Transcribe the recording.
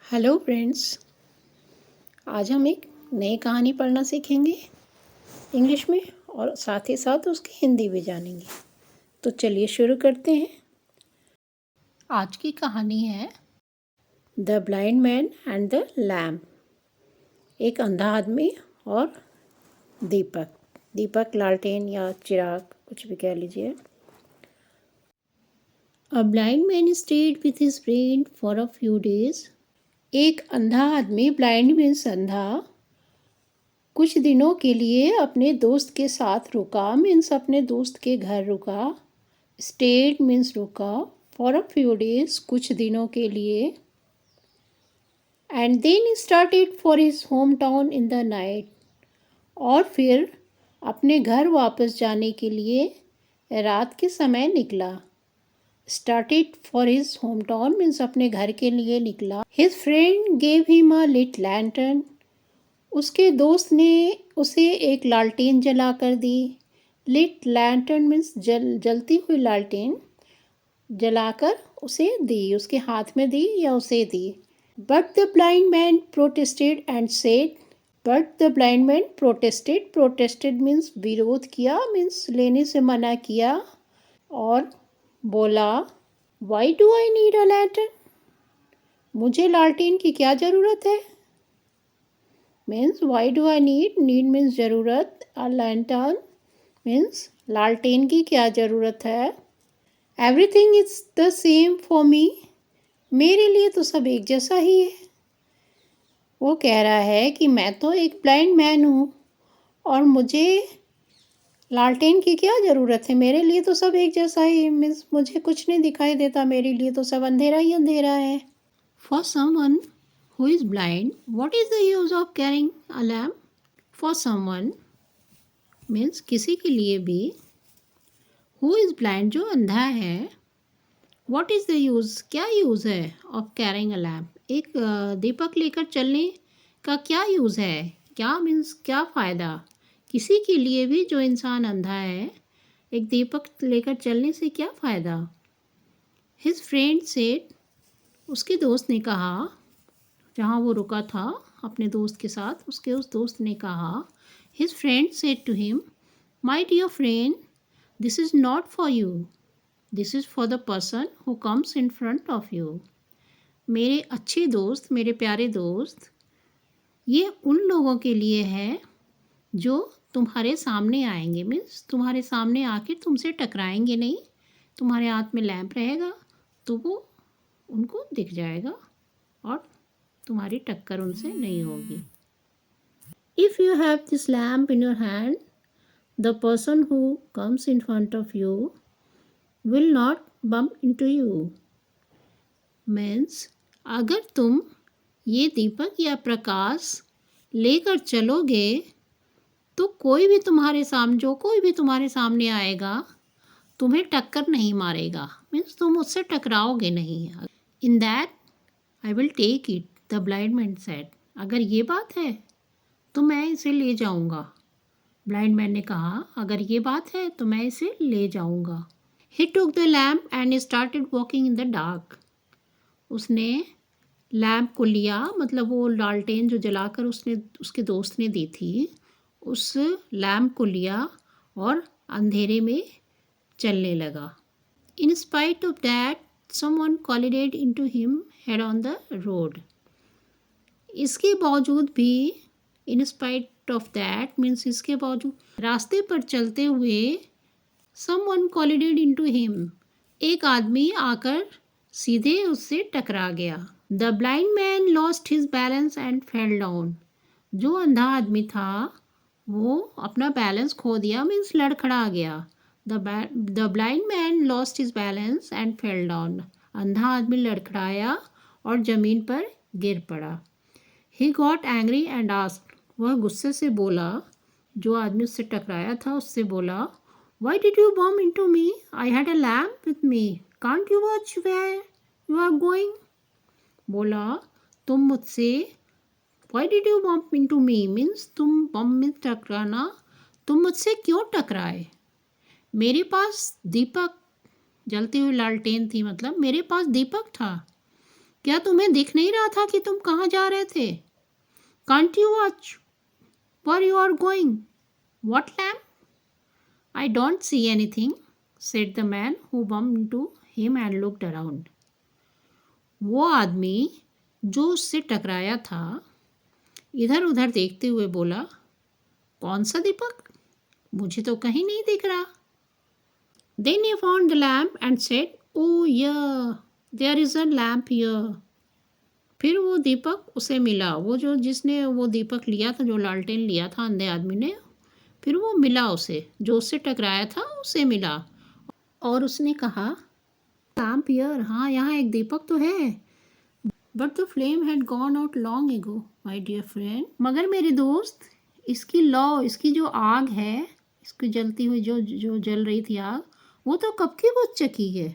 Hello friends. आज हम एक नई कहानी पढ़ना सीखेंगे इंग्लिश में और साथ ही साथ उसकी हिंदी भी जानेंगे। तो चलिए शुरू करते हैं। आज की कहानी है the blind man and the lamp. एक अंधा आदमी और दीपक लालटेन या चिराग कुछ भी कह लीजिए। A blind man stayed with his friend for a few days. एक अंधा आदमी, ब्लाइंड मीन्स अंधा, कुछ दिनों के लिए अपने दोस्त के साथ रुका, मीन्स अपने दोस्त के घर रुका। स्टेड मीन्स रुका, फॉर अ फ्यू डेज कुछ दिनों के लिए। And then started for his home town in the night. और फिर अपने घर वापस जाने के लिए रात के समय निकला। Started for his home town means अपने घर के लिए निकला। His friend gave him a lit lantern. उसके दोस्त ने उसे एक लालटेन जला कर दी। लिट लैंटर्न मीन्स जलती हुई लालटेन जलाकर उसे दी, उसके हाथ में दी या उसे दी। But the blind man protested and said. Protested means विरोध किया, मीन्स लेने से मना किया और बोला, why do I need a lantern? मुझे लालटेन की क्या ज़रूरत है? Means why do I need means ज़रूरत, अ लैंटर्न मीन्स लालटेन की क्या ज़रूरत है। Everything is the same for me. मेरे लिए तो सब एक जैसा ही है। वो कह रहा है कि मैं तो एक ब्लाइंड मैन हूँ और मुझे लालटेन की क्या ज़रूरत है, मेरे लिए तो सब एक जैसा ही, मीन्स मुझे कुछ नहीं दिखाई देता, मेरे लिए तो सब अंधेरा ही अंधेरा है। For someone who is blind, what is the use of carrying a lamp? For someone means किसी के लिए भी, who is blind जो अंधा है, what is the use क्या यूज़ है of carrying a lamp? एक दीपक लेकर चलने का क्या यूज़ है? क्या मीन्स क्या फ़ायदा? किसी के लिए भी जो इंसान अंधा है, एक दीपक लेकर चलने से क्या फ़ायदा? His friend said, उसके दोस्त ने कहा, जहाँ वो रुका था अपने दोस्त के साथ, उसके उस दोस्त ने कहा, his friend said to him, my dear friend, this is not for you, this is for the person who comes in front of you. मेरे अच्छे दोस्त, मेरे प्यारे दोस्त, ये उन लोगों के लिए है जो तुम्हारे सामने आएंगे, मीन्स तुम्हारे सामने आके तुमसे टकराएंगे नहीं। तुम्हारे हाथ में लैंप रहेगा तो वो उनको दिख जाएगा और तुम्हारी टक्कर उनसे नहीं होगी। If you have this lamp in your hand, the person who comes in front of you will not bump into you. Means अगर तुम ये दीपक या प्रकाश लेकर चलोगे तो कोई भी तुम्हारे सामने आएगा तुम्हें टक्कर नहीं मारेगा, मीन्स तुम उससे टकराओगे नहीं। In that I will take it, the blind man said. अगर ये बात है तो मैं इसे ले जाऊंगा। ब्लाइंड मैन ने कहा, अगर ये बात है तो मैं इसे ले जाऊंगा। He took the lamp and started walking in the dark. उसने लैम्प को लिया, मतलब वो लालटेन जो जलाकर उसके दोस्त ने दी थी, उस लैम्प को लिया और अंधेरे में चलने लगा। In spite of that someone collided into him head on the road. इसके बावजूद भी, in spite of that means इसके बावजूद, रास्ते पर चलते हुए समवन कोलिडेड इनटू हिम, एक आदमी आकर सीधे उससे टकरा गया। The blind man lost his balance and fell down. जो अंधा आदमी था वो अपना बैलेंस खो दिया, मीन्स लड़खड़ा गया। The blind man lost his balance and fell down. अंधा आदमी लड़खड़ाया और ज़मीन पर गिर पड़ा। He got angry and asked, वह गुस्से से बोला, जो आदमी उससे टकराया था उससे बोला, why did you bump into me? I had a lamp with me, can't you watch where you are going? बोला, तुम मुझसे, why did you bump into me means तुम बम में टकराना, तुम मुझसे क्यों टकराए? मेरे पास दीपक, जलती हुई लालटेन थी, मतलब मेरे पास दीपक था, क्या तुम्हें दिख नहीं रहा था कि तुम कहाँ जा रहे थे? Can't you watch where you are going? What lamp? I don't see anything, said the man who bumped into him and looked around. वो आदमी जो उससे टकराया था इधर उधर देखते हुए बोला, कौन सा दीपक? मुझे तो कहीं नहीं दिख रहा। Then he found the lamp and said, oh yeah, there is a lamp here. फिर वो दीपक उसे मिला, वो जो जिसने वो दीपक लिया था, जो लालटेन लिया था अंधे आदमी ने, फिर वो मिला उसे, जो उससे टकराया था उसे मिला और उसने कहा, लैम्प हियर, हाँ यहाँ एक दीपक तो है। But the flame had gone out long ago my dear friend. मगर मेरे दोस्त, इसकी लौ, इसकी जो आग है, इसकी जलती हुई जो जो जल रही थी आग, वो तो कब की बुझ चुकी है।